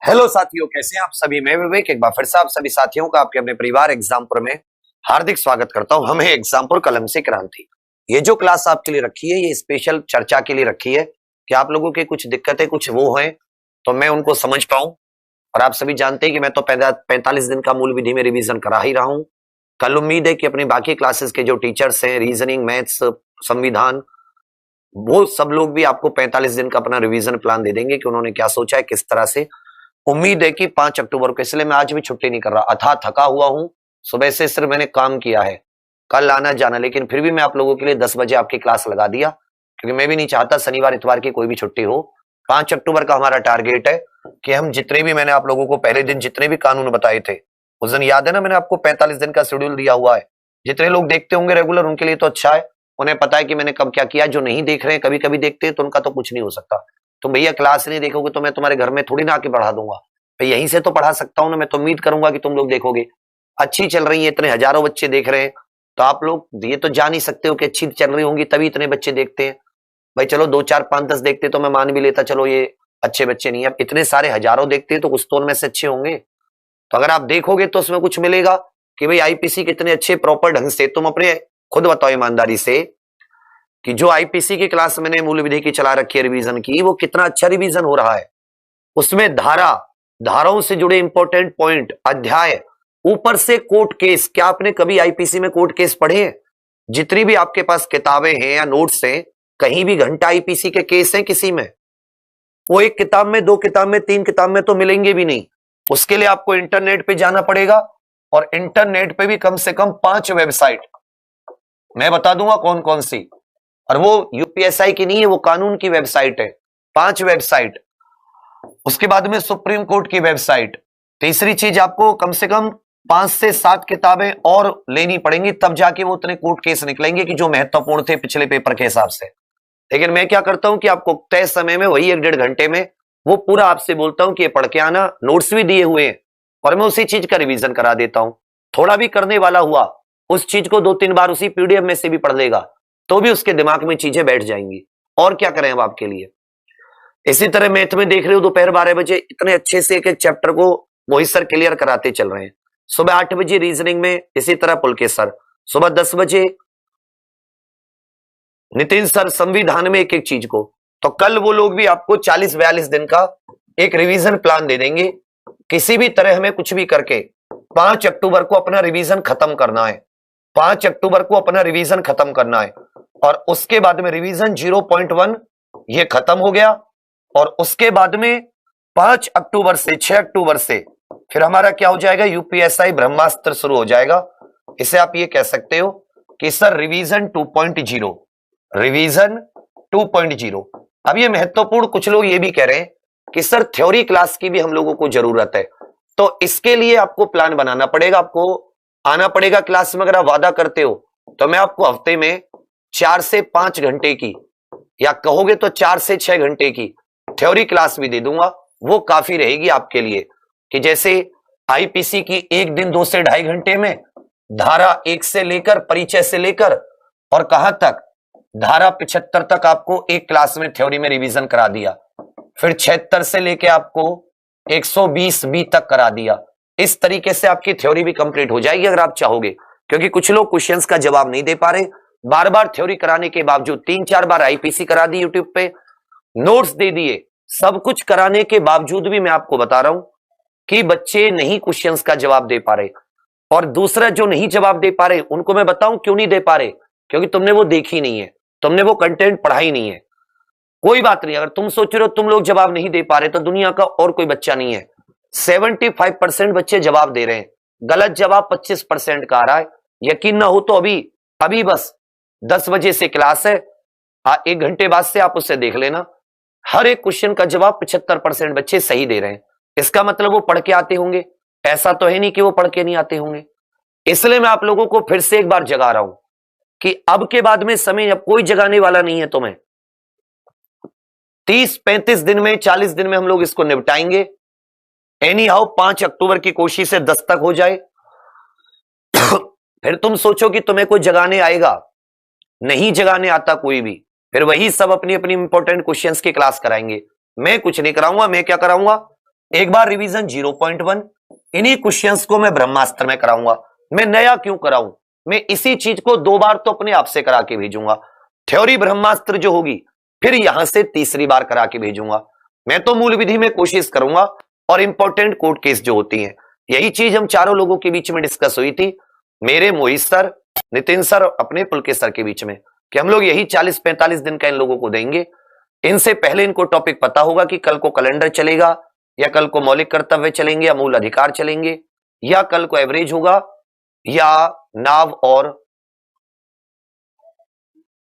Hello साथियों, कैसे हैं आप सभी। मैं विवेक एक बार फिर से आप सभी साथियों का आपके अपने परिवार एग्जामपुर में हार्दिक स्वागत करता हूं। हमें एग्जामपुर कलम से क्रांति, ये जो क्लास आपके लिए रखी है ये स्पेशल चर्चा के लिए रखी है कि आप लोगों की कुछ दिक्कतें कुछ वो हैं तो मैं उनको समझ पाऊं। और आप सभी जानते हैं कि मैं तो 45 दिन का मूल विधि में रिवीजन करा ही रहा हूं। कल उम्मीद है कि अपनी बाकी क्लासेस के जो टीचर्स हैं, रीजनिंग, मैथ्स, संविधान, वो सब लोग भी आपको 45 दिन का अपना रिवीजन प्लान दे देंगे कि उन्होंने क्या सोचा है, किस तरह से। उम्मीद है कि 5 अक्टूबर को, इसलिए मैं आज भी छुट्टी नहीं कर रहा। अथाह थका हुआ हूं, सुबह से सिर्फ मैंने काम किया है, कल आना जाना, लेकिन फिर भी मैं आप लोगों के लिए 10 बजे आपकी क्लास लगा दिया क्योंकि मैं भी नहीं चाहता शनिवार इतवार की कोई भी छुट्टी हो। 5 अक्टूबर का हमारा टारगेट है कि हम जितने भी, मैंने आप लोगों को पहले दिन जितने भी कानून बताए थे उस दिन याद है ना, मैंने आपको 45 दिन का शेड्यूल दिया हुआ है। जितने लोग देखते होंगे रेगुलर उनके लिए तो अच्छा है, उन्हें पता है कि मैंने कब क्या किया। जो नहीं देख रहे हैं, कभी कभी देखते हैं, तो उनका तो कुछ नहीं हो सकता। तुम भैया क्लास नहीं देखोगे तो मैं तुम्हारे घर में थोड़ी ना आके पढ़ा दूंगा, मैं यहीं से तो पढ़ा सकता हूं ना। मैं तो उम्मीद करूंगा कि तुम लोग देखोगे। अच्छी चल रही है, इतने हजारों बच्चे देख रहे हैं, तो आप लोग ये तो जान ही सकते हो कि अच्छी चल रही होंगी तभी इतने बच्चे देखते हैं। भाई चलो 2 4 5 10 देखते तो मैं मान भी लेता, चलो ये अच्छे बच्चे नहीं है। अब इतने सारे हजारों देखते हैं तो कुछ तो उनमें से अच्छे होंगे। तो अगर आप देखोगे तो उसमें कुछ मिलेगा कि भाई आईपीसी कितने अच्छे प्रॉपर ढंग से, तुम अपने खुद बताओ ईमानदारी से कि जो आईपीसी की क्लास मैंने मूल विधि की चला रखी है रिवीजन की, वो कितना अच्छा रिवीजन हो रहा है। उसमें धाराओं से जुड़े इंपॉर्टेंट पॉइंट, अध्याय, ऊपर से कोर्ट केस। क्या आपने कभी आईपीसी में कोर्ट केस पढ़े हैं? जितनी भी आपके पास किताबें हैं या नोट्स हैं, कहीं भी घंटा आईपीसी के केस हैं किसी में? वो एक किताब में, 2 किताब में, 3 किताब में तो मिलेंगे भी नहीं। उसके लिए आपको इंटरनेट पे जाना पड़ेगा, और इंटरनेट पे भी कम से कम 5 वेबसाइट मैं बता दूंगा कौन कौन सी। और वो यूपीएसआई की नहीं है, वो कानून की वेबसाइट है। 5 वेबसाइट। उसके बाद में सुप्रीम कोर्ट की वेबसाइट। तीसरी चीज, आपको कम से कम 5 से 7 किताबें और लेनी पड़ेंगी, तब जाके वो उतने कोर्ट केस निकलेंगे कि जो महत्वपूर्ण थे पिछले पेपर के हिसाब से। लेकिन मैं क्या करता हूं कि आपको तय समय में, वही 1 डेढ़ घंटे में, वो पूरा आपसे बोलता हूं कि ये पढ़ के आना, नोट्स भी दिए हुए हैं, और मैं उसी चीज का रिवीजन करा देता हूं। थोड़ा भी करने वाला हुआ उस चीज को 2-3 बार उसी पीडीएफ में से भी पढ़ लेगा तो भी उसके दिमाग में चीजें बैठ जाएंगी। और क्या करें अब आपके लिए। इसी तरह मैथ में देख रहे हो, दोपहर 12 बजे इतने अच्छे से एक एक चैप्टर को मोहित सर क्लियर कराते चल रहे हैं। सुबह 8 बजे रीजनिंग में इसी तरह पुलकेश सर, सुबह 10 बजे नितिन सर संविधान में एक एक चीज को। तो कल वो लोग भी आपको 40-42 दिन का एक रिवीजन प्लान दे देंगे। किसी भी तरह हमें कुछ भी करके 5 अक्टूबर को अपना रिवीजन खत्म करना है। 5 अक्टूबर को अपना रिवीजन खत्म करना है, और उसके बाद में रिवीजन 0.1 ये खत्म हो गया। और उसके बाद में 5 अक्टूबर से 6 अक्टूबर से फिर हमारा क्या हो जाएगा, यूपीएसआई ब्रह्मास्त्र शुरू हो जाएगा। इसे आप ये कह सकते हो कि सर रिवीजन 2.0, रिवीजन 2.0। अब ये महत्वपूर्ण, कुछ लोग ये भी कह रहे हैं कि सर थ्योरी क्लास की भी हम लोगों को जरूरत है, तो इसके लिए आपको प्लान बनाना पड़ेगा, आपको आना पड़ेगा क्लास में। अगर आप वादा करते हो तो मैं आपको हफ्ते में 4 से 5 घंटे की, या कहोगे तो 4 से 6 घंटे की थ्योरी क्लास भी दे दूंगा। वो काफी रहेगी आपके लिए कि जैसे आईपीसी की 1 दिन 2 से 2.5 घंटे में धारा 1 से लेकर, परिचय से लेकर, और कहां तक, धारा 75 तक आपको एक क्लास में थ्योरी में रिवीजन करा दिया। फिर 76 से लेके आपको 120 बी तक करा दिया। इस तरीके से आपकी थ्योरी भी कंप्लीट हो जाएगी अगर आप चाहोगे। क्योंकि कुछ लोग क्वेश्चंस का जवाब नहीं दे पा रहे, बार बार थ्योरी कराने के बावजूद 3-4 बार आईपीसी करा दी यूट्यूब पे, नोट्स दे दिए, सब कुछ कराने के बावजूद भी मैं आपको बता रहा हूं कि बच्चे नहीं क्वेश्चंस का जवाब दे पा रहे। और दूसरा, जो नहीं जवाब दे पा रहे उनको मैं बताऊं क्यों नहीं दे पा रहे, क्योंकि तुमने वो देखी नहीं है, तुमने वो कंटेंट पढ़ा ही नहीं है। कोई बात नहीं, अगर तुम सोच रहे हो तुम लोग जवाब नहीं दे पा रहे, तो दुनिया का और कोई बच्चा नहीं है। 75% बच्चे जवाब दे रहे हैं, गलत जवाब 25% का आ रहा है। यकीन ना हो तो अभी अभी बस 10 बजे से क्लास है, 1 घंटे बाद से आप उससे देख लेना। हर एक क्वेश्चन का जवाब 75% बच्चे सही दे रहे हैं। इसका मतलब वो पढ़ के आते होंगे, ऐसा तो है नहीं कि वो पढ़ के नहीं आते होंगे। इसलिए मैं आप लोगों को फिर से एक बार जगा रहा हूं कि अब के बाद में समय अब कोई जगाने वाला नहीं है तुम्हें। 30-35 दिन में, 40 दिन में हम लोग इसको निपटाएंगे। एनी हाउ 5 अक्टूबर की कोशिश है 10 तक हो जाए। फिर तुम सोचो कि तुम्हें कोई जगाने आएगा, नहीं जगाने आता कोई भी। फिर वही सब अपनी अपनी इंपॉर्टेंट क्वेश्चंस की क्लास कराएंगे। मैं कुछ नहीं कराऊंगा, मैं क्या कराऊंगा, एक बार रिवीजन 0.1, इन्हीं क्वेश्चंस को मैं ब्रह्मास्त्र में कराऊंगा। मैं नया क्यों कराऊं, मैं इसी चीज को 2 बार तो अपने आप से करा के भेजूंगा। थ्योरी ब्रह्मास्त्र जो होगी फिर यहां से तीसरी बार करा के भेजूंगा। मैं तो मूल विधि में कोशिश करूंगा और इंपॉर्टेंट कोर्ट केस जो होती हैं, यही चीज हम चारों लोगों के बीच में डिस्कस हुई थी, मेरे, मोहित सर, नितिन सर, अपने पुलके सर के बीच में, कि हम लोग यही 40-45 दिन का इन लोगों को देंगे। इनसे पहले इनको टॉपिक पता होगा कि कल को कैलेंडर चलेगा, या कल को मौलिक कर्तव्य चलेंगे, या मूल अधिकार चलेंगे, या कल को एवरेज होगा, या नाव और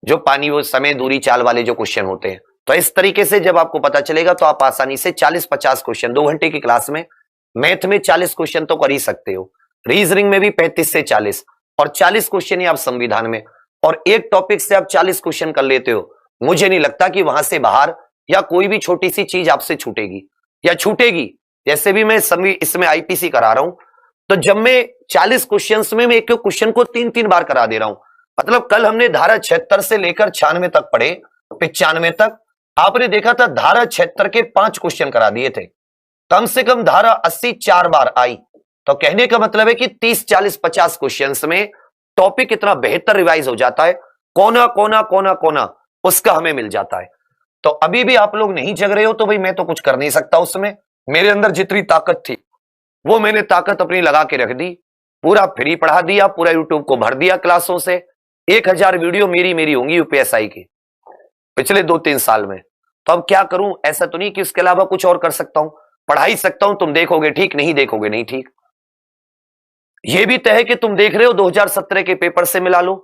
जो पानी वो समय दूरी चाल वाले जो क्वेश्चन होते हैं। तो इस तरीके से जब आपको पता चलेगा तो आप आसानी से 40-50 क्वेश्चन 2 घंटे की क्लास में, मैथ में 40 क्वेश्चन तो कर ही सकते हो, रीजनिंग में भी 35 से 40, और 40 क्वेश्चन ही आप संविधान में, और एक टॉपिक से आप 40 क्वेश्चन कर लेते हो। मुझे नहीं लगता कि वहां से बाहर या कोई भी छोटी सी चीज आपसे छूटेगी, या छूटेगी। जैसे भी मैं इसमें आईपीसी करा रहा हूं, तो जब मैं 40 क्वेश्चन में मैं एक क्वेश्चन को 3-3 बार करा दे रहा हूं, मतलब कल हमने धारा 76 से लेकर 96 तक पढ़े, 95 तक आपने देखा था धारा 76 के 5 क्वेश्चन करा दिए थे, कम से कम धारा 80 4 बार आई। तो कहने का मतलब है कि 30, 40, 50 क्वेश्चंस में टॉपिक इतना बेहतर रिवाइज हो जाता है, कोना कोना कोना कोना उसका हमें मिल जाता है। तो अभी भी आप लोग नहीं जग रहे हो तो भाई मैं तो कुछ कर नहीं सकता। उसमें मेरे अंदर जितनी ताकत थी वो मैंने ताकत अपनी लगा के रख दी, पूरा फ्री पढ़ा दिया, पूरा यूट्यूब को भर दिया क्लासों से। 1000 वीडियो मेरी होंगी यूपीएसआई की पिछले 2-3 साल में। तो अब क्या करूं, ऐसा तो नहीं कि उसके अलावा कुछ और कर सकता हूं, पढ़ा ही सकता हूं। तुम देखोगे ठीक, नहीं देखोगे नहीं ठीक। यह भी तय है कि तुम देख रहे हो 2017 के पेपर से मिला लो,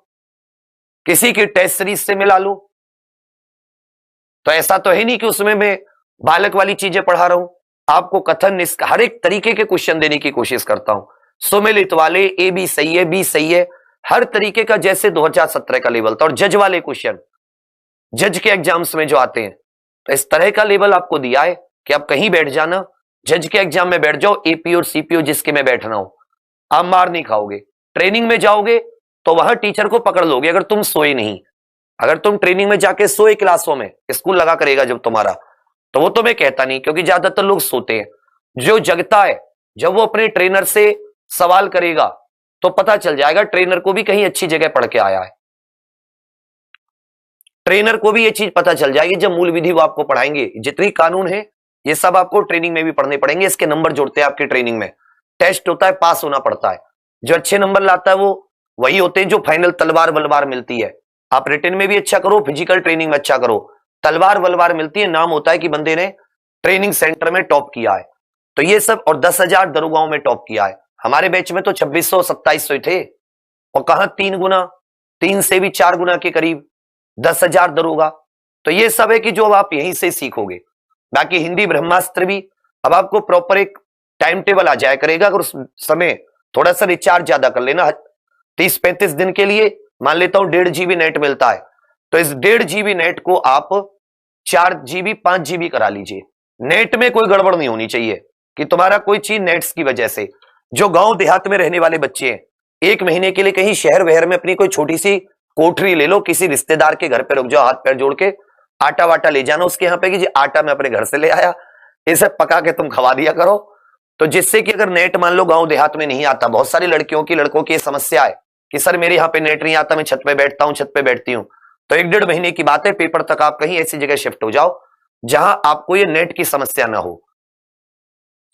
किसी की टेस्ट सीरीज से मिला लो। तो ऐसा तो है नहीं कि उसमें मैं बालक वाली चीजें पढ़ा रहा हूं, आपको कथन हर एक तरीके के क्वेश्चन देने की कोशिश करता हूं, सुमेलित वाले, ए भी सही है, बी सही है, हर तरीके का, जैसे 2017 का लेवल था। और जज वाले क्वेश्चन, जज के एग्जाम्स में जो आते हैं, तो इस तरह का लेवल आपको दिया है कि आप कहीं बैठ जाना, जज के एग्जाम में बैठ जाओ, एपी और सीपीओ जिसके में बैठना हो, आप मार नहीं खाओगे। ट्रेनिंग में जाओगे तो वहां टीचर को पकड़ लोगे अगर तुम सोए नहीं। अगर तुम ट्रेनिंग में जाके सोए क्लासों में, स्कूल लगा करेगा जब तुम्हारा, तो वो तो मैं कहता नहीं, क्योंकि ज्यादातर लोग सोते हैं। जो जगता है, जब वो अपने ट्रेनर से सवाल करेगा तो पता चल जाएगा ट्रेनर को भी कहीं अच्छी जगह पढ़ के आया है। ट्रेनर को भी ये चीज पता चल जाएगी जब मूल विधि वो आपको पढ़ाएंगे। जितनी कानून है ये सब आपको ट्रेनिंग में भी पढ़ने पड़ेंगे, इसके नंबर जोड़ते हैं आपके ट्रेनिंग में, टेस्ट होता है, पास होना पड़ता है। जो अच्छे नंबर लाता है वो वही होते हैं जो फाइनल तलवार वलवार मिलती है। आप रिटन में भी अच्छा करो, फिजिकल ट्रेनिंग में अच्छा करो, तलवार वलवार मिलती है, नाम होता है कि बंदे ने ट्रेनिंग सेंटर में टॉप किया है। तो ये सब, और 10,000 दरोगाओं में टॉप किया है। हमारे बैच में तो 2600-2700 थे, और कहां 3 गुना, 3 से भी 4 गुना के करीब 10,000 दरोगा। तो ये सब है कि जो आप यहीं से सीखोगे। बाकी हिंदी ब्रह्मास्त्र भी अब आपको प्रॉपर एक टाइम टेबल आ जाया करेगा। अगर उस समय थोड़ा सा रिचार्ज ज्यादा कर लेना, 30-35 दिन के लिए मान लेता हूं 1.5 GB नेट मिलता है, तो इस 1.5 GB नेट को आप 4 GB 5 GB करा लीजिए। नेट में कोई गड़बड़ नहीं होनी चाहिए कि तुम्हारा कोई चीज नेट्स की वजह से। जो गांव देहात में रहने वाले बच्चे हैं, 1 महीने के लिए कहीं शहर वहर में अपनी कोई छोटी सी कोठरी ले लो, किसी रिश्तेदार के घर पे रुक जाओ, हाथ पैर जोड़ के आटा वाटा ले जाना उसके यहाँ पे कि जी आटा मैं अपने घर से ले आया, इसे पका के तुम खवा दिया करो। तो जिससे कि अगर नेट मान लो गांव देहात में नहीं आता, बहुत सारी लड़कियों की लड़कों की समस्या है कि सर मेरे यहाँ पे नेट नहीं आता, मैं छत पे बैठता हूँ, छत पे बैठती हूँ। तो 1-1.5 महीने की बात है, पेपर तक आप कहीं ऐसी जगह शिफ्ट हो जाओ जहां आपको ये नेट की समस्या ना हो।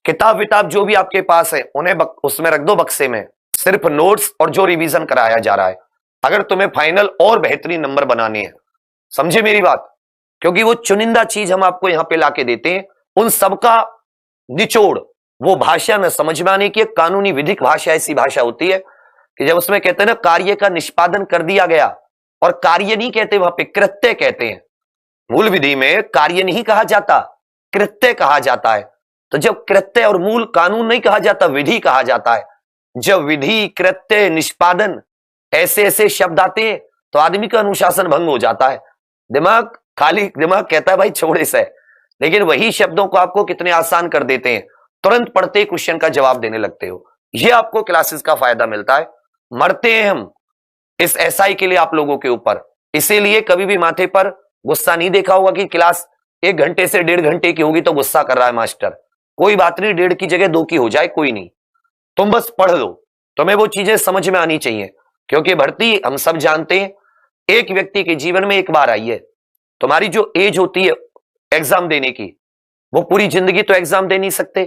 किताब विताब जो भी आपके पास है उन्हें उसमें रख दो बक्से में, सिर्फ नोट्स और जो रिवीजन कराया जा रहा है। अगर तुम्हें फाइनल और बेहतरीन नंबर बनाने हैं, समझे मेरी बात, क्योंकि वो चुनिंदा चीज हम आपको यहां पे लाके देते हैं, उन सबका निचोड़ वो भाषा न समझ में आने की। कानूनी विधिक भाषा ऐसी भाषा होती है कि जब उसमें कहते हैं ना कार्य का निष्पादन कर दिया गया, और कार्य नहीं कहते वहां पे, कृत्य कहते हैं। मूल विधि में कार्य नहीं कहा जाता, कृत्य कहा जाता है। तो जब कृत्य और मूल कानून नहीं कहा जाता, विधि कहा जाता है। जब विधि, कृत्य, निष्पादन ऐसे ऐसे शब्द आते हैं तो आदमी का अनुशासन भंग हो जाता है। दिमाग खाली, दिमाग कहता है भाई छोड़े से, लेकिन वही शब्दों को आपको कितने आसान कर देते हैं, तुरंत पढ़ते क्वेश्चन का जवाब देने लगते हो। ये आपको क्लासेस का फायदा मिलता है। मरते हैं हम इस एसआई के लिए आप लोगों के ऊपर, इसीलिए कभी भी माथे पर गुस्सा नहीं देखा होगा कि क्लास 1 घंटे से 1.5 घंटे की होगी तो गुस्सा कर रहा है मास्टर। कोई बात नहीं, 1.5 की जगह 2 की हो जाए, कोई नहीं, तुम बस पढ़ लो, तुम्हें वो चीजें समझ में आनी चाहिए। क्योंकि भर्ती हम सब जानते हैं एक व्यक्ति के जीवन में एक बार आई है। तुम्हारी जो एज होती है एग्जाम देने की, वो पूरी जिंदगी तो एग्जाम दे नहीं सकते।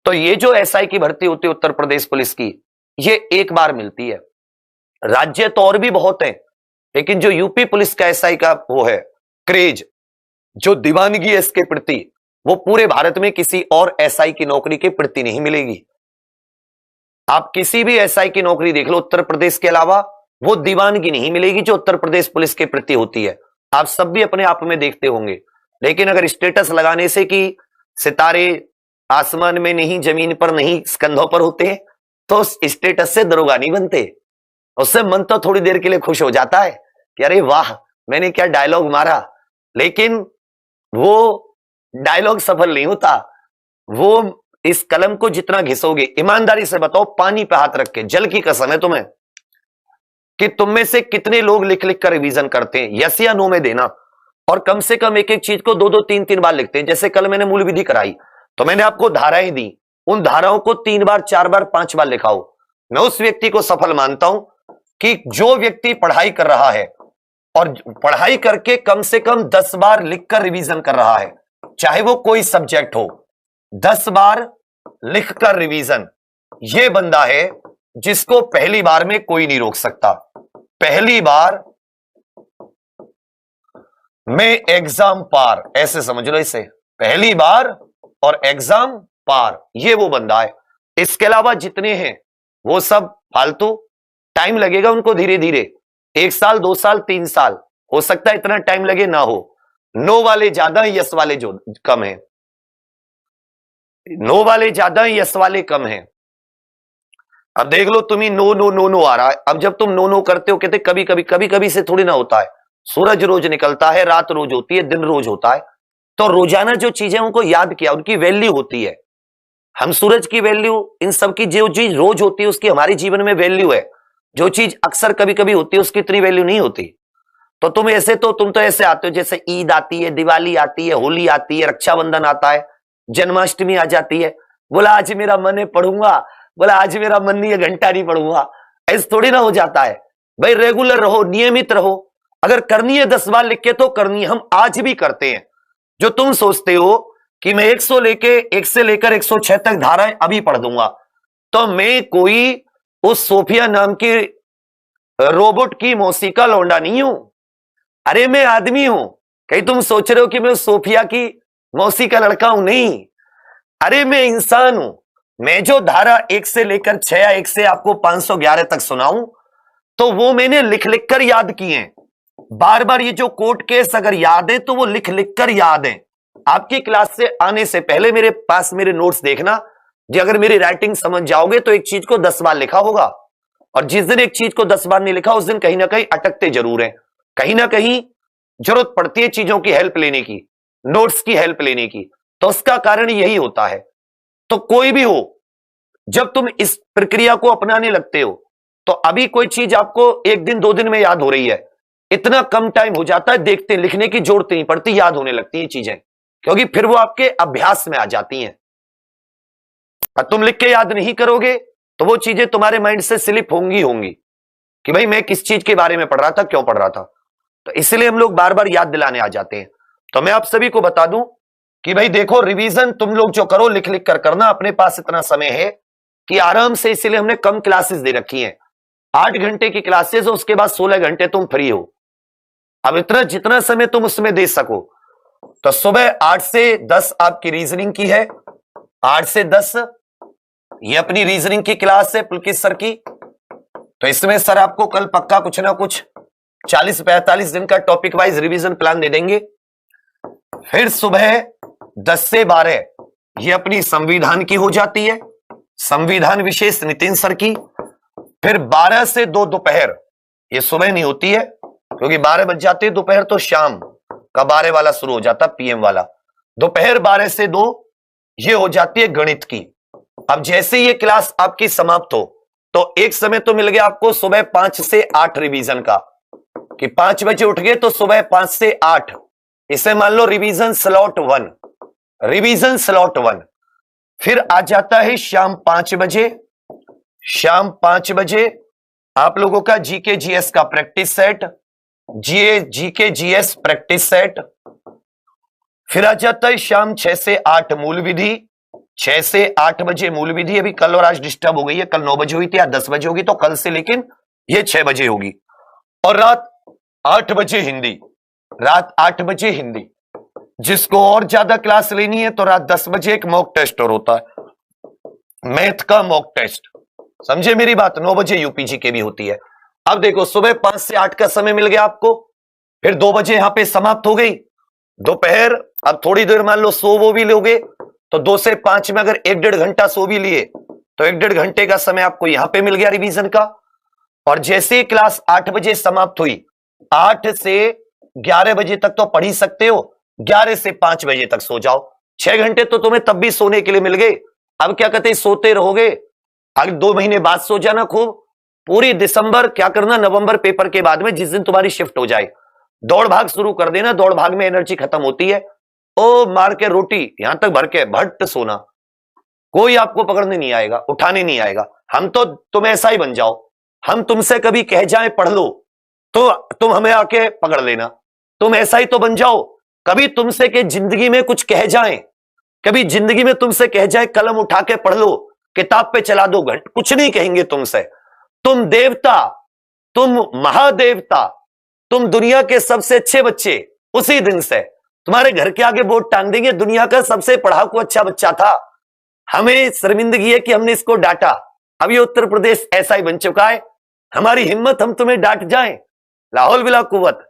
तो ये जो एसआई की भर्ती होती है उत्तर प्रदेश पुलिस की, ये एक बार मिलती है। राज्य तो और भी बहुत है, लेकिन जो यूपी पुलिस का एसआई का वो है क्रेज, जो दीवानगी है इसके प्रति, वो पूरे भारत में किसी और एसआई की नौकरी के प्रति नहीं मिलेगी। आप किसी भी एसआई की नौकरी देख लो उत्तर प्रदेश के अलावा, वो दीवानगी नहीं मिलेगी जो उत्तर प्रदेश पुलिस के प्रति होती है। आप सब भी अपने आप में देखते होंगे। लेकिन अगर स्टेटस लगाने से कि सितारे आसमान में नहीं, जमीन पर नहीं, कंधों पर होते हैं, तो स्टेटस से दरोगा नहीं बनते। उससे मन तो थोड़ी देर के लिए खुश हो जाता है कि अरे वाह मैंने क्या डायलॉग मारा, लेकिन वो डायलॉग सफल नहीं होता। वो इस कलम को जितना घिसोगे, ईमानदारी से बताओ, पानी पे हाथ रख के, जल की कसम है तुम्हें, कि तुम में से कितने लोग लिख लिख कर रिवीजन करते हैं, यस या नो में देना, और कम से कम एक एक चीज को 2-2 3-3 बार लिखते हैं। जैसे कल मैंने मूल विधि कराई तो मैंने आपको धाराएं दी, उन धाराओं को 3 बार 4 बार 5 बार लिखाओ। मैं उस व्यक्ति को सफल मानता हूं कि जो व्यक्ति पढ़ाई कर रहा है और पढ़ाई करके कम से कम 10 बार लिखकर रिवीजन कर रहा है, चाहे वो कोई सब्जेक्ट हो, 10 बार लिखकर रिवीजन, ये बंदा है जिसको पहली बार में कोई नहीं रोक सकता। पहली बार में एग्जाम पार, ऐसे समझ लो इसे, पहली बार और एग्जाम पार, ये वो बंदा है। इसके अलावा जितने हैं वो सब फालतू, टाइम लगेगा उनको धीरे धीरे, 1 साल 2 साल 3 साल, हो सकता है इतना टाइम लगे ना हो। नो वाले ज्यादा है, यस वाले जो कम है। नो वाले ज्यादा है, यस वाले कम है। अब देख लो तुम्हें नो नो नो नो आ रहा है। अब जब तुम नो नो करते हो, कहते कभी कभी से थोड़ी ना होता है। सूरज रोज निकलता है, रात रोज होती है, दिन रोज होता है। तो रोजाना जो चीजें उनको याद किया, उनकी वैल्यू होती है। हम सूरज की वैल्यू, इन सब की जो चीज रोज होती है उसकी हमारे जीवन में वैल्यू है। जो चीज अक्सर कभी कभी होती है उसकी इतनी वैल्यू नहीं होती। तो तुम तो ऐसे आते हो जैसे ईद आती है, दिवाली आती है, होली आती है, रक्षाबंधन आता है, जन्माष्टमी आ जाती है, बोला आज मेरा मन है पढ़ूंगा, बोला आज मेरा मन नहीं है घंटा नहीं पढ़ूंगा। ऐसे थोड़ी ना हो जाता है भाई। रेगुलर रहो, नियमित रहो। अगर करनी है 10 बार लिख के तो करनी है, हम आज भी करते हैं। जो तुम सोचते हो कि मैं 1 से लेकर 106 तक धाराएं अभी पढ़ दूंगा, तो मैं कोई उस सोफिया नाम की रोबोट की मौसी का लौंडा नहीं हूं। अरे मैं आदमी हूं। कहीं तुम सोच रहे हो कि मैं उस सोफिया की मौसी का लड़का हूं? नहीं, अरे मैं इंसान हूं। मैं जो धारा 1 से लेकर 6 या 1 से आपको 511 तक सुनाऊं, तो वो मैंने लिख लिख कर याद किए हैं। बार बार ये जो कोर्ट केस अगर याद है तो वो लिख लिख कर याद है। आपकी क्लास से आने से पहले मेरे पास मेरे नोट्स देखना जी। अगर मेरी राइटिंग समझ जाओगे तो एक चीज को 10 बार लिखा होगा, और जिस दिन एक चीज को 10 बार नहीं लिखा उस दिन कहीं ना कहीं अटकते जरूर हैं। कहीं ना कहीं जरूरत पड़ती है चीजों की हेल्प लेने की, नोट्स की हेल्प लेने की। तो उसका कारण यही होता है। तो कोई भी हो, जब तुम इस प्रक्रिया को अपनाने लगते हो, तो अभी कोई चीज आपको 1 दिन 2 दिन में याद हो रही है, इतना कम टाइम हो जाता है, देखते लिखने की जरूरत नहीं पड़ती, याद होने लगती है चीजें, क्योंकि फिर वो आपके अभ्यास में आ जाती हैं। और तुम लिख के याद नहीं करोगे तो वो चीजें तुम्हारे माइंड से स्लिप होंगी कि भाई मैं किस चीज के बारे में पढ़ रहा था, क्यों पढ़ रहा था। तो इसलिए हम लोग बार बार याद दिलाने आ जाते हैं। तो मैं आप सभी को बता दूं कि भाई देखो, रिवीजन तुम लोग जो करो लिख लिख कर करना। अपने पास इतना समय है कि आराम से, इसीलिए हमने कम क्लासेस दे रखी हैं। 8 घंटे की क्लासेस, उसके बाद 16 घंटे तुम फ्री हो। अब इतना जितना समय तुम उसमें दे सको। तो सुबह 8 से 10 आपकी रीजनिंग की है, 8 से 10 ये अपनी रीजनिंग की क्लास है पुलकित सर की। तो इसमें सर आपको कल पक्का कुछ ना कुछ 40-45 दिन का टॉपिक वाइज रिवीजन प्लान दे देंगे। फिर सुबह 10 से 12 ये अपनी संविधान की हो जाती है, संविधान विशेष नितिन सर की। फिर 12 से 2 दोपहर, ये सुबह नहीं होती है क्योंकि 12 बज जाते हैं, दोपहर तो शाम का 12 वाला शुरू हो जाता, पीएम वाला। दोपहर 12 से 2 ये हो जाती है गणित की। अब जैसे ये क्लास आपकी समाप्त हो तो एक समय तो मिल गया आपको सुबह 5 से 8 रिवीजन का, कि 5 बजे उठ गए तो सुबह 5 से 8, इसे मान लो रिवीजन स्लॉट 1, रिवीजन स्लॉट 1। फिर आ जाता है शाम 5 बजे। शाम 5 बजे आप लोगों का जीके जीएस का practice set, GK GS practice set. फिर आ जाता है शाम 6 से 8 मूल विधि। 6 से 8 बजे मूल विधि। अभी कल और आज डिस्टर्ब हो गई है, कल 9 बजे हुई थी, आज 10 बजे होगी, तो कल से लेकिन ये 6 बजे होगी। और रात 8 बजे हिंदी। रात 8 बजे हिंदी। जिसको और ज्यादा क्लास लेनी है तो रात 10 बजे एक मॉक टेस्ट और होता है, मैथ का मॉक टेस्ट। समझे मेरी बात? 9 बजे यूपीजी के भी होती है। अब देखो, सुबह 5 से 8 का समय मिल गया आपको, फिर 2 बजे यहां पे समाप्त हो गई। दोपहर, अब थोड़ी देर मान लो सो वो भी लोगे तो 2 से 5 में अगर 1-1.5 घंटा सो भी लिए तो 1-1.5 घंटे का समय आपको यहां पे मिल गया रिवीजन का। और जैसे ही क्लास 8 बजे समाप्त हुई, 8 से 11 बजे तक तो पढ़ ही सकते हो, 11 से 5 बजे तक सो जाओ। 6 घंटे तो तुम्हें तब भी सोने के लिए मिल गए। अब क्या कहते हैं, सोते रहोगे। अगर 2 महीने बाद सो जाना खूब। पूरी दिसंबर क्या करना, नवंबर पेपर के बाद में जिस दिन तुम्हारी शिफ्ट हो जाए, दौड़ भाग शुरू कर देना। दौड़ भाग में एनर्जी खत्म होती है। ओ मार के रोटी यहां तक भर के भट्ट सोना, कोई आपको पकड़ने नहीं आएगा, उठाने नहीं आएगा। हम तो तुम ऐसा ही बन जाओ, हम तुमसे कभी कह जाए पढ़ लो तो तुम हमें आके पकड़ लेना। तुम ऐसा ही तो बन जाओ, कभी तुमसे के जिंदगी में कुछ कह जाए, कभी जिंदगी में तुमसे कह जाए कलम उठा के पढ़ लो, किताब पे चला दो घंटे, कुछ नहीं कहेंगे तुमसे। तुम देवता, तुम महादेवता, तुम दुनिया के सबसे अच्छे बच्चे। उसी दिन से तुम्हारे घर के आगे बोर्ड टांग देंगे, दुनिया का सबसे पढ़ाकू अच्छा बच्चा था। हमें शर्मिंदगी है कि हमने इसको डांटा। अब ये उत्तर प्रदेश ऐसा ही बन चुका है। हमारी हिम्मत, हम तुम्हें डांट जाएं, लाहौल बिला कुव्वत।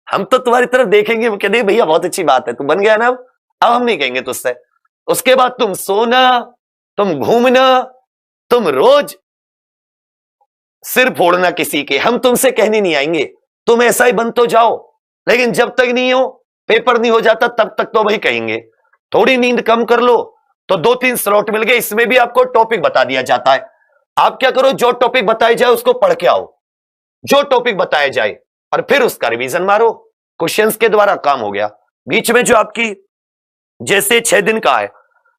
हम तो तुम्हारी तरफ देखेंगे, वो कहते भैया बहुत अच्छी बात है, तू बन गया ना। अब हम नहीं कहेंगे तुझसे। उसके बाद तुम सोना, तुम घूमना, तुम रोज सिर फोड़ना किसी के, हम तुमसे कहने नहीं आएंगे। तुम ऐसा ही बन तो जाओ, लेकिन जब तक नहीं हो, पेपर नहीं हो जाता, तब तक तो वही कहेंगे। थोड़ी नींद कम कर लो तो 2-3 स्लॉट मिल गए, इसमें भी आपको टॉपिक बता दिया जाता है। आप क्या करो, जो टॉपिक बताया जाए उसको पढ़ के आओ, जो टॉपिक बताया जाए, और फिर उसका रिवीजन मारो। क्वेश्चंस के द्वारा काम हो गया। बीच में जो आपकी जैसे 6 दिन का है,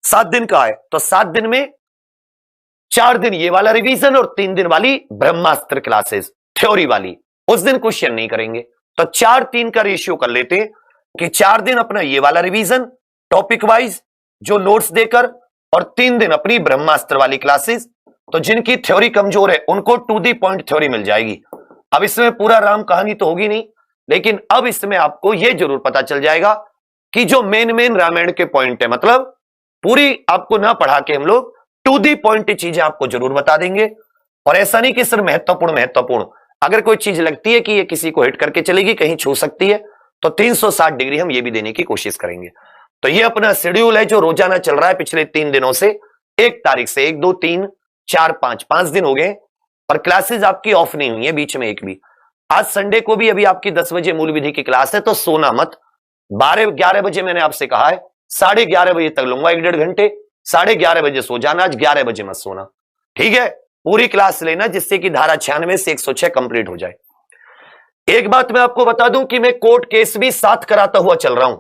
7 दिन का है, तो 7 दिन में 4 दिन ये वाला रिवीजन और 3 दिन वाली ब्रह्मास्त्र क्लासेस थ्योरी वाली। उस दिन क्वेश्चन नहीं करेंगे, तो 4-3 का रेशियो कर लेते हैं कि 4 दिन अपना ये वाला रिवीजन टॉपिक वाइज जो नोट्स देकर, और 3 दिन अपनी ब्रह्मास्त्र वाली क्लासेस। तो जिनकी थ्योरी कमजोर है उनको टू दी पॉइंट थ्योरी मिल जाएगी। अब इसमें पूरा राम कहानी तो होगी नहीं, लेकिन अब इसमें आपको यह जरूर पता चल जाएगा कि जो मेन रामायण के पॉइंट है, मतलब पूरी आपको ना पढ़ा के हम लोग टू दी पॉइंट चीजें आपको जरूर बता देंगे। और ऐसा नहीं कि सिर्फ महत्वपूर्ण, अगर कोई चीज लगती है कि ये किसी को हिट करके चलेगी, कहीं छू सकती है, तो 360 डिग्री हम ये भी देने की कोशिश करेंगे। तो ये अपना शेड्यूल है जो रोजाना चल रहा है पिछले 3 दिनों से। 1 तारीख से 1, 2, 3, 4, 5 दिन हो गए, और क्लासेस आपकी ऑफ नहीं हुई है बीच में एक भी। आज संडे को भी अभी आपकी 10 बजे मूल विधि की क्लास है, तो सोना मत। 12-11 बजे मैंने आपसे कहा है, 11:30 बजे तक लूंगा 1-1.5 घंटे। 11:30 बजे सो जाना, आज 11 बजे मत सोना, ठीक है? पूरी क्लास लेना, जिससे कि धारा 96 से 106 कंप्लीट हो जाए। एक बात मैं आपको बता दूं कि मैं कोर्ट केस भी साथ कराता हुआ चल रहा हूं।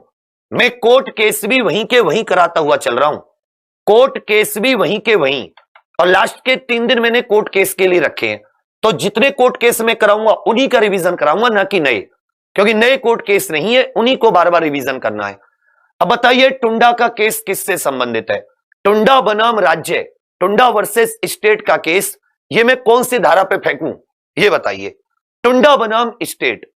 मैं कोर्ट केस भी वहीं के वहीं कराता हुआ चल रहा हूं, कोर्ट केस भी वहीं के वहीं। और लास्ट के 3 दिन मैंने कोर्ट केस के लिए रखे हैं, तो जितने कोर्ट केस में कराऊंगा उन्हीं का रिवीजन कराऊंगा, ना कि नए, क्योंकि नए कोर्ट केस नहीं है, उन्हीं को बार बार रिवीजन करना है। अब बताइए, टुंडा का केस किससे संबंधित है? टुंडा बनाम राज्य, टुंडा वर्सेस स्टेट का केस, ये मैं कौन सी धारा पे फेंकूं, ये बताइए। टुंडा बनाम स्टेट,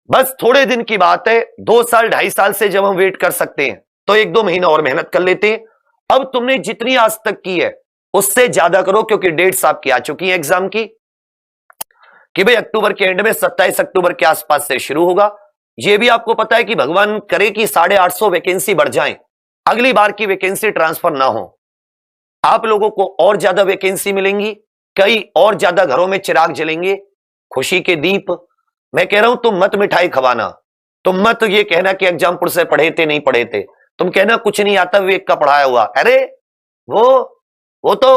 बस थोड़े दिन की बात है। 2 साल 2.5 साल से जब हम वेट कर सकते हैं, तो 1-2 महीना और मेहनत कर लेते हैं। अब तुमने जितनी आज तक की है उससे ज्यादा करो, क्योंकि डेट्स आपकी आ चुकी है एग्जाम की, कि भाई अक्टूबर के एंड में 27 अक्टूबर के आसपास से शुरू होगा। यह भी आपको पता है कि भगवान करे कि 850 वैकेंसी बढ़ जाए, अगली बार की वैकेंसी ट्रांसफर ना हो, आप लोगों को और ज्यादा वैकेंसी मिलेंगी, कई और ज्यादा घरों में चिराग जलेंगे, खुशी के दीप। मैं कह रहा हूं, तुम मत मिठाई खवाना, तुम मत ये कहना कि एग्जामपुर से पढ़े थे नहीं पढ़े थे, तुम कहना कुछ नहीं आता विवेक का पढ़ाया हुआ। अरे वो तो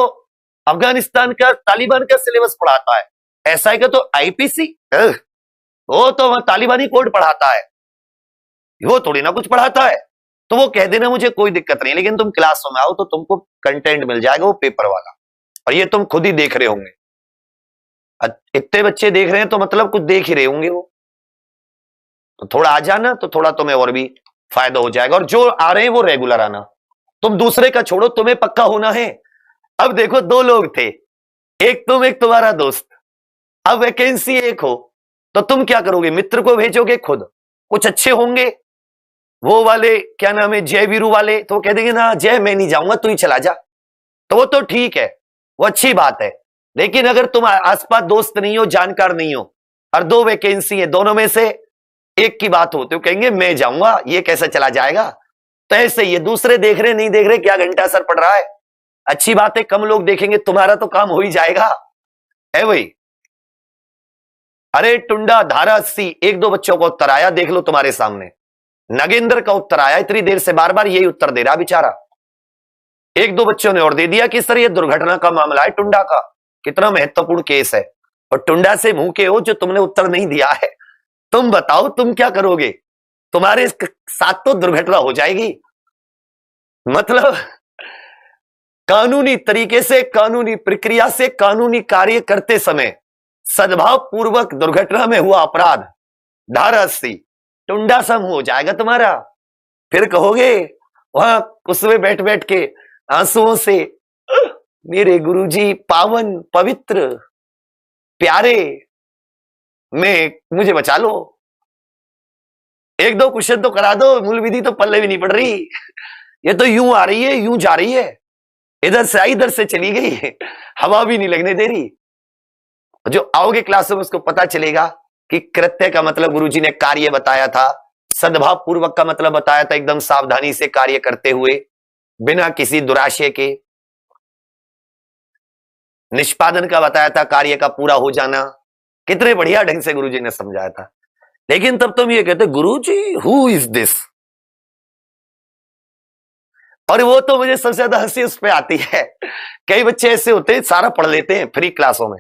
अफगानिस्तान का तालिबान का सिलेबस पढ़ाता है, एसआई का तो आईपीसी, वो तो वहां तालिबानी कोड पढ़ाता है, वो थोड़ी ना कुछ पढ़ाता है। तो वो कह देना मुझे कोई दिक्कत नहीं, लेकिन तुम क्लास में आओ तो तुमको कंटेंट मिल जाएगा वो पेपर वाला, और ये तुम खुद ही देख रहे होंगे। इतने बच्चे देख रहे हैं तो मतलब कुछ देख ही रहे होंगे वो, तो थोड़ा आ जाना तो थोड़ा तुम्हें और भी फायदा हो जाएगा। और जो आ रहे हैं वो रेगुलर आना, तुम दूसरे का छोड़ो, तुम्हें पक्का होना है। अब देखो 2 लोग थे, एक तुम एक तुम्हारा दोस्त, अब वैकेंसी एक हो तो तुम क्या करोगे, मित्र को भेजोगे खुद? कुछ अच्छे होंगे वो वाले, क्या नाम है, जय वीरू वाले, तो कह देंगे ना जय मैं नहीं जाऊंगा तू ही चला जा, तो वो तो ठीक है, वो अच्छी बात है। लेकिन अगर तुम आसपास दोस्त नहीं हो, जानकार नहीं हो, और 2 वैकेंसी है, दोनों में से एक की बात हो तो कहेंगे मैं जाऊंगा, ये कैसे चला जाएगा? तो ऐसे ये दूसरे देख रहे नहीं देख रहे, क्या घंटा असर पड़ रहा है? अच्छी बात है, कम लोग देखेंगे, तुम्हारा तो काम हो ही जाएगा, है भाई। अरे टुंडा धारा 80, 1-2 बच्चों का उत्तर आया, देख लो तुम्हारे सामने। नगेंद्र का उत्तर आया, इतनी देर से बार बार यही उत्तर दे रहा बेचारा। 1-2 बच्चों ने और दे दिया कि सर ये दुर्घटना का मामला है टुंडा का, कितना महत्वपूर्ण केस है, और टुंडा से मुंह के हो जो तुमने उत्तर नहीं दिया है। तुम बताओ तुम क्या करोगे? तुम्हारे साथ तो दुर्घटना हो जाएगी। मतलब कानूनी तरीके से, कानूनी प्रक्रिया से, कानूनी कार्य करते समय सद्भाव पूर्वक दुर्घटना में हुआ अपराध, धारा 80, टुंडा सम हो जाएगा तुम्हारा। फिर कहोगे वहां उसमें बैठ बैठ के आंसुओं से, मेरे गुरुजी पावन पवित्र प्यारे, मुझे बचा लो, 1-2 क्वेश्चन तो करा दो, मूल विधि तो पल्ले भी नहीं पड़ रही, ये तो यूं आ रही है, यूं जा रही है, इधर से आई इधर से चली गई, हवा भी नहीं लगने दे रही। जो आओगे क्लास में उसको पता चलेगा कि कृत्य का मतलब गुरुजी ने कार्य बताया था, सद्भाव पूर्वक का मतलब बताया था एकदम सावधानी से कार्य करते हुए, बिना किसी दुराशय के, निष्पादन का बताया था, कार्य का पूरा हो जाना, कितने बढ़िया ढंग से गुरुजी ने समझाया था। लेकिन तब तुम ये कहते गुरुजी हु इज दिस, और वो तो मुझे सबसे ज्यादा हंसी उस पे आती है, कई बच्चे ऐसे होते हैं सारा पढ़ लेते हैं फ्री क्लासों में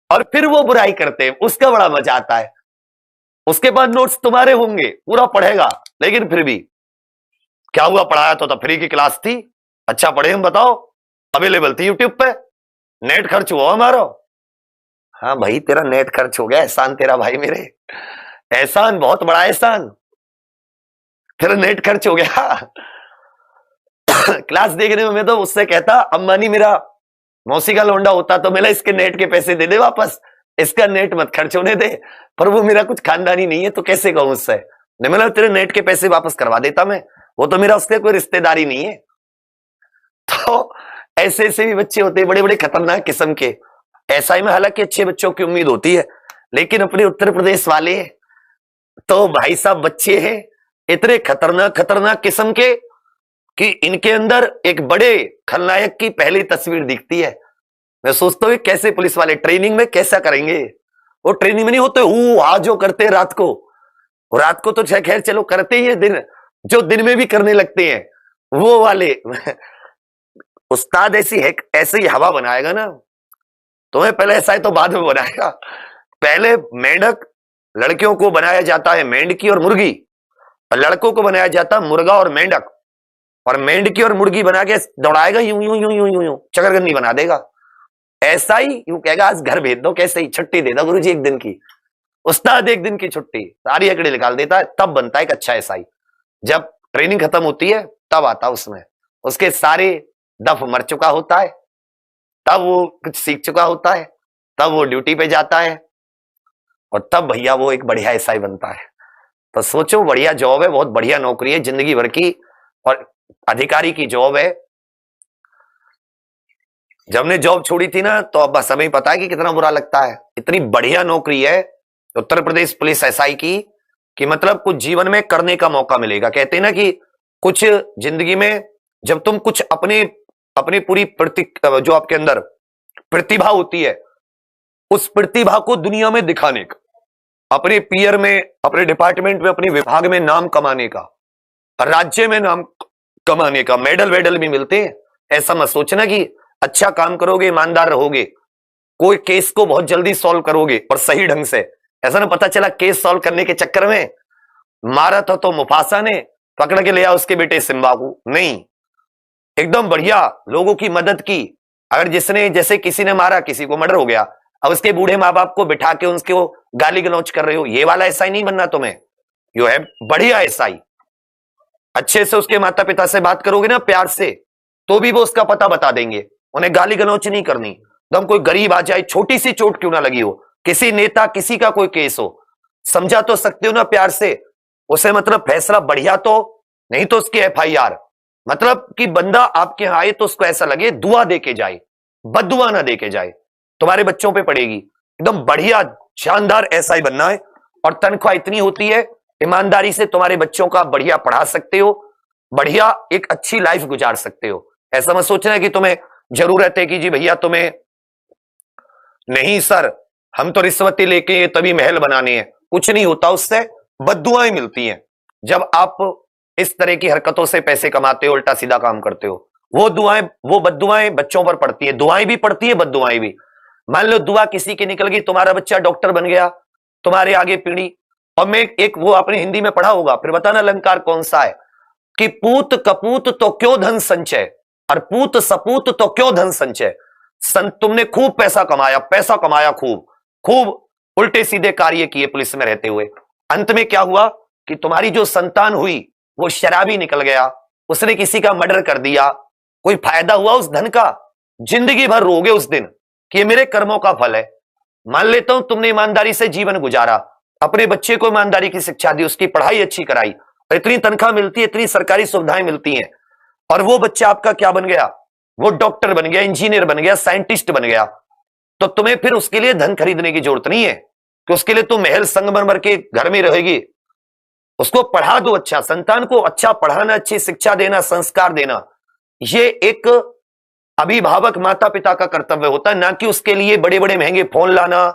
और फिर वो बुराई करते हैं, उसका बड़ा मजा आता है। उसके बाद नोट्स तुम्हारे होंगे, पूरा पढ़ेगा, लेकिन फिर भी क्या हुआ, पढ़ाया तो फ्री की क्लास थी, अच्छा पढ़े हम, बताओ, अवेलेबल थी यूट्यूब पे, नेट खर्च हुआ हमारा। हाँ भाई तेरा नेट खर्च हो गया, एहसान तेरा भाई मेरे, एहसान बहुत बड़ा एहसान, तेरा नेट खर्च हो गया। क्लास देखने में मैं तो उससे कहता अंबानी मेरा मौसी का लौंडा होता तो मेरा इसके नेट के पैसे दे दे वापस, इसका नेट मत खर्च होने दे, पर वो मेरा कुछ खानदानी नहीं है तो कैसे कहूं उससे, नहीं मतलब तेरे नेट के पैसे वापस करवा देता मैं, वो तो मेरा उससे कोई रिश्तेदारी नहीं है। तो ऐसे ऐसे भी बच्चे होते हैं बड़े बड़े खतरनाक किस्म के। एसआई में हालांकि अच्छे बच्चों की उम्मीद होती है, लेकिन अपने उत्तर प्रदेश वाले तो भाई साहब बच्चे हैं इतने खतरनाक खतरनाक किस्म के कि इनके अंदर एक बड़े खलनायक की पहली तस्वीर दिखती है। मैं सोचता हूँ कैसे पुलिस वाले ट्रेनिंग में कैसा करेंगे, वो ट्रेनिंग में नहीं होते जो करते रात को तो खैर चलो करते ही है, दिन जो दिन में भी करने लगते हैं वो वाले। उस्ताद ऐसी हवा बनाएगा ना तुम्हें, पहले ऐसा है तो बाद में बनाएगा। पहले मेंढक, लड़कियों को बनाया जाता है मेंढकी और मुर्गी, और लड़कों को बनाया जाता है मुर्गा और मेंढक, और मेंढकी और मुर्गी बना के दौड़ाएगा, यूं यूं यूं यूं यूं यूं चकरगन्नी बना देगा। ऐसा ही यूं कहेगा आज घर भेज दो, कैसे ही छुट्टी दे दो गुरुजी एक दिन की, उस्ताद एक दिन की छुट्टी, सारी अकड़े निकाल देता है, तब बनता है एक अच्छा एसआई। जब ट्रेनिंग खत्म होती है तब आता उसमें, उसके सारे दफ मर चुका होता है, तब वो कुछ सीख चुका होता है, तब वो ड्यूटी पे जाता है, और तब भैया वो एक बढ़िया एसआई बनता है। तो सोचो बढ़िया जॉब है, बहुत बढ़िया नौकरी है, जिंदगी भर की और अधिकारी की जॉब है। जब हमने जॉब छोड़ी थी ना तो अब बस हमें पता है कि कितना बुरा लगता है, इतनी बढ़िया नौकरी है उत्तर प्रदेश पुलिस एसआई की कि मतलब कुछ जीवन में करने का मौका मिलेगा। कहते हैं ना कि कुछ जिंदगी में जब तुम कुछ अपनी पूरी जो आपके अंदर प्रतिभा होती है, उस प्रतिभा को दुनिया में दिखाने का, अपने पीयर में, अपने डिपार्टमेंट में, अपने विभाग में नाम कमाने का, राज्य में नाम कमाने का, मेडल वेडल भी मिलते हैं। ऐसा मत सोचना कि अच्छा काम करोगे, ईमानदार रहोगे, कोई केस को बहुत जल्दी सॉल्व करोगे और सही ढंग से, ऐसा ना पता चला केस सॉल्व करने के चक्कर में मारा था तो मुफासा ने पकड़ के ले आओ उसके बेटे सिम्बा को, नहीं, एकदम बढ़िया लोगों की मदद की। अगर जिसने, जैसे किसी ने मारा, किसी को मर्डर हो गया, अब उसके बूढ़े माँ बाप को बिठा के उसको गाली गलौज कर रहे हो, ये वाला एसआई नहीं बनना तुम्हें। यू है बढ़िया एसआई, अच्छे से उसके माता पिता से बात करोगे ना प्यार से, तो भी वो उसका पता बता देंगे, उन्हें गाली गलौज नहीं करनी। एकदम कोई गरीब आ जाए, छोटी सी चोट क्यों ना लगी हो, किसी नेता किसी का कोई केस हो, समझा तो सकते हो ना प्यार से उसे, मतलब फैसला बढ़िया तो नहीं तो उसकी एफआईआर, मतलब कि बंदा आपके यहां आए तो उसको ऐसा लगे दुआ दे के जाए, बददुआ ना दे के जाए, तुम्हारे बच्चों पे पड़ेगी। एकदम बढ़िया शानदार एसआई बनना है, और तनख्वाह इतनी होती है, ईमानदारी से तुम्हारे बच्चों का बढ़िया पढ़ा सकते हो, बढ़िया एक अच्छी लाइफ गुजार सकते हो। ऐसा मत सोचना है कि तुम्हें जरूरत है कि जी भैया तुम्हें, नहीं सर हम तो रिश्वती लेके तभी महल बनाने हैं, कुछ नहीं होता उससे, बद्दुआएं मिलती हैं। जब आप इस तरह की हरकतों से पैसे कमाते हो, उल्टा सीधा काम करते हो, वो दुआएं, वो बद्दुआएं बच्चों पर पड़ती है, दुआएं भी पड़ती है बद्दुआएं भी। मान लो दुआ किसी की निकल गई, तुम्हारा बच्चा डॉक्टर बन गया, तुम्हारे आगे पीढ़ी, और मैं एक वो आपने हिंदी में पढ़ा होगा, फिर बताना अलंकार कौन सा है, कि पूत कपूत तो क्यों धन संचय, और पूत सपूत तो क्यों धन संचय। तुमने खूब पैसा कमाया, पैसा कमाया खूब खूब, उल्टे सीधे कार्य किए पुलिस में रहते हुए, अंत में क्या हुआ कि तुम्हारी जो संतान हुई वो शराबी निकल गया, उसने किसी का मर्डर कर दिया, कोई फायदा हुआ उस धन का? जिंदगी भर रोगे उस दिन कि ये मेरे कर्मों का फल है। मान लेता हूं तुमने ईमानदारी से जीवन गुजारा, अपने बच्चे को ईमानदारी की शिक्षा दी, उसकी पढ़ाई अच्छी कराई, और इतनी तनख्वाह मिलती है, इतनी सरकारी सुविधाएं मिलती हैं, और वो बच्चा आपका क्या बन गया, वो डॉक्टर बन गया, इंजीनियर बन गया, साइंटिस्ट बन गया, तो तुम्हें फिर उसके लिए धन खरीदने की जरूरत नहीं है कि उसके लिए तुम महल संगमरमर के घर में रहेगी। उसको पढ़ा दो अच्छा, संतान को अच्छा पढ़ाना, अच्छी शिक्षा देना, संस्कार देना, ये एक अभिभावक माता पिता का कर्तव्य होता है, ना कि उसके लिए बड़े बड़े महंगे फोन लाना,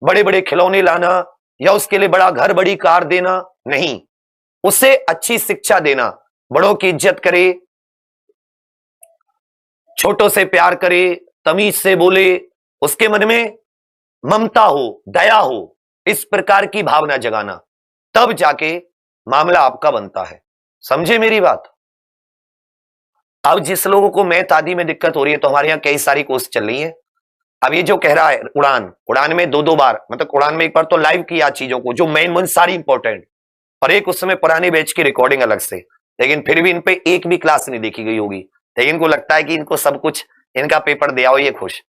बड़े बड़े खिलौने लाना, या उसके लिए बड़ा घर बड़ी कार देना, नहीं, उसे अच्छी शिक्षा देना, बड़ों की इज्जत करे, छोटों से प्यार करे, तमीज से बोले, उसके मन में ममता हो, दया हो, इस प्रकार की भावना जगाना, तब जाके मामला आपका बनता है। समझे मेरी बात? अब जिस लोगों को मैथ आदि में दिक्कत हो रही है, तो हमारे यहाँ कई सारी कोर्स चल रही है। अब ये जो कह रहा है उड़ान, उड़ान में दो बार, मतलब उड़ान में एक बार तो लाइव किया चीजों को, जो मेन सारी इंपॉर्टेंट, और एक उस समय पुराने बैच की रिकॉर्डिंग अलग से, लेकिन फिर भी इन पे एक भी क्लास नहीं देखी गई होगी, लेकिन इनको लगता है कि इनको सब कुछ, इनका पेपर दे आओ ये खुश।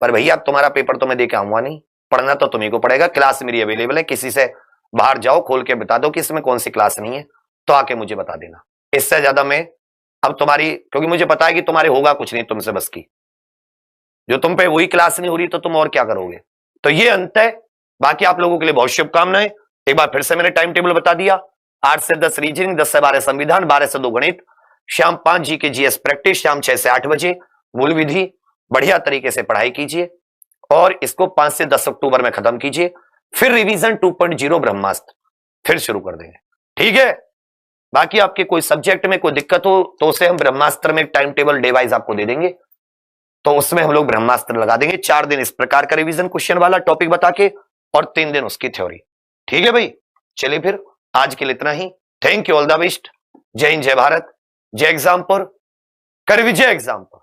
पर भैया अब तुम्हारा पेपर तो मैं दे के आऊंगा नहीं, पढ़ना तो तुम्ही को पड़ेगा, क्लास मेरी अवेलेबल है, किसी से बाहर जाओ खोल के बता दो कि इसमें कौन सी क्लास नहीं है, तो आके मुझे बता देना। इससे ज्यादा मैं अब तुम्हारी, क्योंकि मुझे पता है कि तुम्हारे होगा कुछ नहीं तुमसे बस की, जो तुम पे वही क्लास नहीं हो रही तो तुम और क्या करोगे। तो ये अंत है, बाकी आप लोगों के लिए बहुत शुभकामनाएं। एक बार फिर से मैंने टाइम टेबल बता दिया, 8 से 10 रीजनिंग, 10 से 12 संविधान, 12 से 2 गणित, शाम 5 जी के जीएस प्रैक्टिस, शाम 6 से 8 बजे मूल विधि, बढ़िया तरीके से पढ़ाई कीजिए, और इसको 5 से 10 अक्टूबर में खत्म कीजिए, फिर रिवीजन 2.0 ब्रह्मास्त्र फिर शुरू कर देंगे, ठीक है। बाकी आपके कोई सब्जेक्ट में कोई दिक्कत हो तो उसे हम ब्रह्मास्त्र में टाइम टेबल डिवाइस आपको दे देंगे, तो उसमें हम लोग ब्रह्मास्त्र लगा देंगे। 4 दिन इस प्रकार का रिवीजन क्वेश्चन वाला टॉपिक बता के, और 3 दिन उसकी थ्योरी, ठीक है भाई। चलिए फिर आज के लिए इतना ही, thank you, all the best, जय हिंद, जय भारत, जय एग्जाम पर, कर विजय एग्जाम पर।